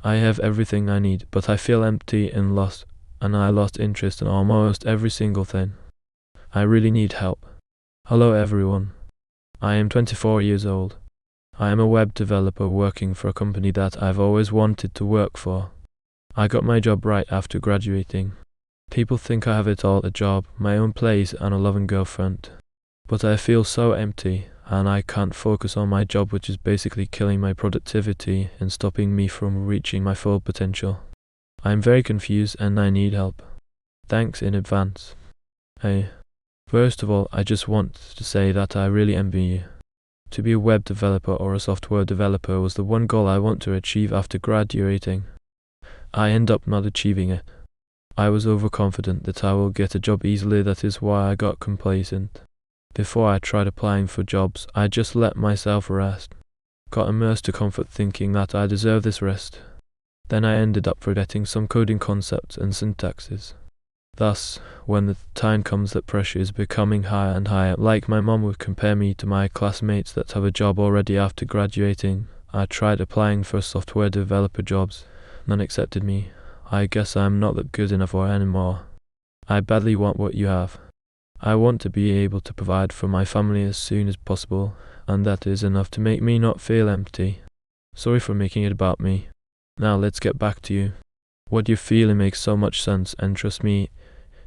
I have everything I need, but I feel empty and lost, and I lost interest in almost every single thing. I really need help. Hello everyone. I am 24 years old. I am a web developer working for a company that I've always wanted to work for. I got my job right after graduating. People think I have it all, a job, my own place, and a loving girlfriend. But I feel so empty, and I can't focus on my job, which is basically killing my productivity and stopping me from reaching my full potential. I am very confused and I need help. Thanks in advance. Hey, first of all, I just want to say that I really envy you. To be a web developer or a software developer was the one goal I want to achieve after graduating. I end up not achieving it. I was overconfident that I will get a job easily. That is why I got complacent. Before I tried applying for jobs, I just let myself rest. Got immersed to comfort thinking that I deserve this rest. Then I ended up forgetting some coding concepts and syntaxes. Thus, when the time comes that pressure is becoming higher and higher, like my mom would compare me to my classmates that have a job already after graduating, I tried applying for software developer jobs. None accepted me. I guess I'm not that good enough for anymore. I badly want what you have. I want to be able to provide for my family as soon as possible, and that is enough to make me not feel empty. Sorry for making it about me. Now let's get back to you. What you're feeling makes so much sense, and trust me,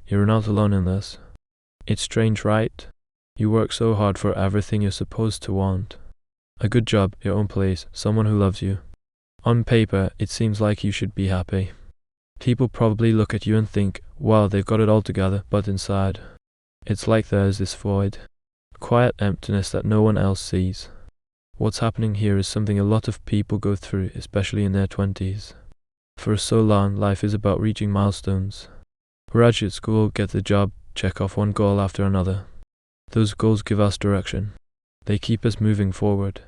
you're not alone in this. It's strange, right? You work so hard for everything you're supposed to want. A good job, your own place, someone who loves you. On paper, it seems like you should be happy. People probably look at you and think, wow, they've got it all together, but inside, it's like there's this void, quiet emptiness that no one else sees. What's happening here is something a lot of people go through, especially in their 20s. For so long, life is about reaching milestones. Graduate school, get the job, check off one goal after another. Those goals give us direction. They keep us moving forward.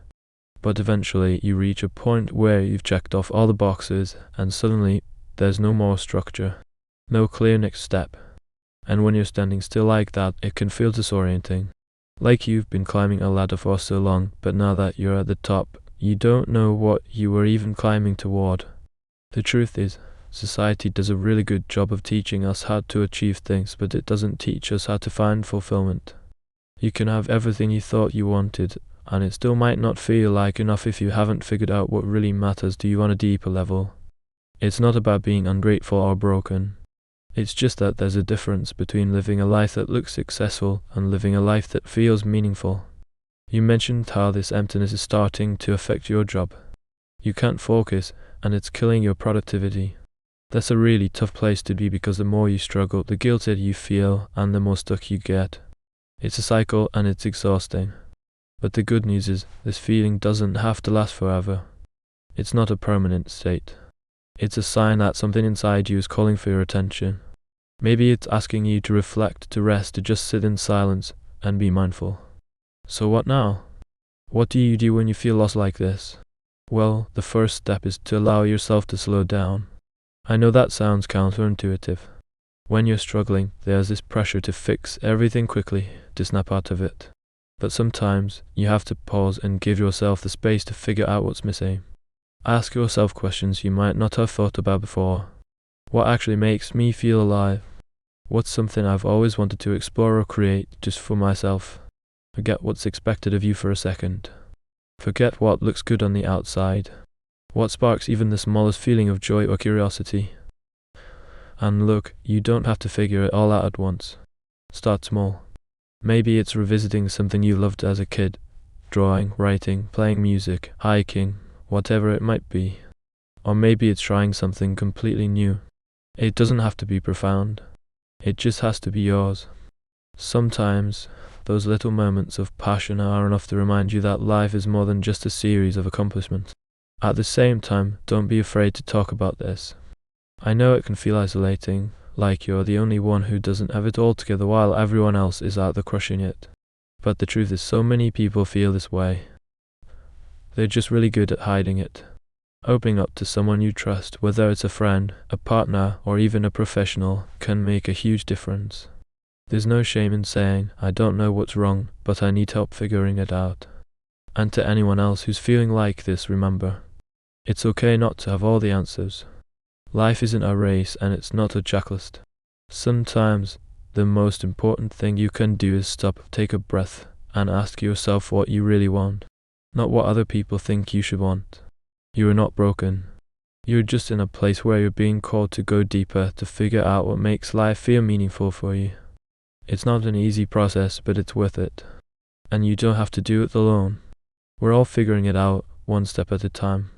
But eventually, you reach a point where you've checked off all the boxes, and suddenly, there's no more structure. No clear next step. And when you're standing still like that, it can feel disorienting. Like you've been climbing a ladder for so long, but now that you're at the top, you don't know what you were even climbing toward. The truth is, society does a really good job of teaching us how to achieve things, but it doesn't teach us how to find fulfillment. You can have everything you thought you wanted, and it still might not feel like enough if you haven't figured out what really matters to you on a deeper level. It's not about being ungrateful or broken. It's just that there's a difference between living a life that looks successful and living a life that feels meaningful. You mentioned how this emptiness is starting to affect your job. You can't focus, and it's killing your productivity. That's a really tough place to be because the more you struggle, the guiltier you feel, and the more stuck you get. It's a cycle and it's exhausting. But the good news is, this feeling doesn't have to last forever. It's not a permanent state. It's a sign that something inside you is calling for your attention. Maybe it's asking you to reflect, to rest, to just sit in silence and be mindful. So what now? What do you do when you feel lost like this? Well, the first step is to allow yourself to slow down. I know that sounds counterintuitive. When you're struggling, there's this pressure to fix everything quickly, to snap out of it. But sometimes, you have to pause and give yourself the space to figure out what's missing. Ask yourself questions you might not have thought about before. What actually makes me feel alive? What's something I've always wanted to explore or create just for myself? Forget what's expected of you for a second. Forget what looks good on the outside. What sparks even the smallest feeling of joy or curiosity? And look, you don't have to figure it all out at once. Start small. Maybe it's revisiting something you loved as a kid. Drawing, writing, playing music, hiking, whatever it might be. Or maybe it's trying something completely new. It doesn't have to be profound. It just has to be yours. Sometimes, those little moments of passion are enough to remind you that life is more than just a series of accomplishments. At the same time, don't be afraid to talk about this. I know it can feel isolating, like you're the only one who doesn't have it all together while everyone else is out there crushing it. But the truth is, so many people feel this way. They're just really good at hiding it. Opening up to someone you trust, whether it's a friend, a partner, or even a professional, can make a huge difference. There's no shame in saying, I don't know what's wrong, but I need help figuring it out. And to anyone else who's feeling like this, remember, It's okay not to have all the answers. Life isn't a race and it's not a checklist. Sometimes the most important thing you can do is stop, take a breath, and ask yourself what you really want, not what other people think you should want. You are not broken. You're just in a place where you're being called to go deeper, to figure out what makes life feel meaningful for you. It's not an easy process, but it's worth it. And you don't have to do it alone. We're all figuring it out, one step at a time.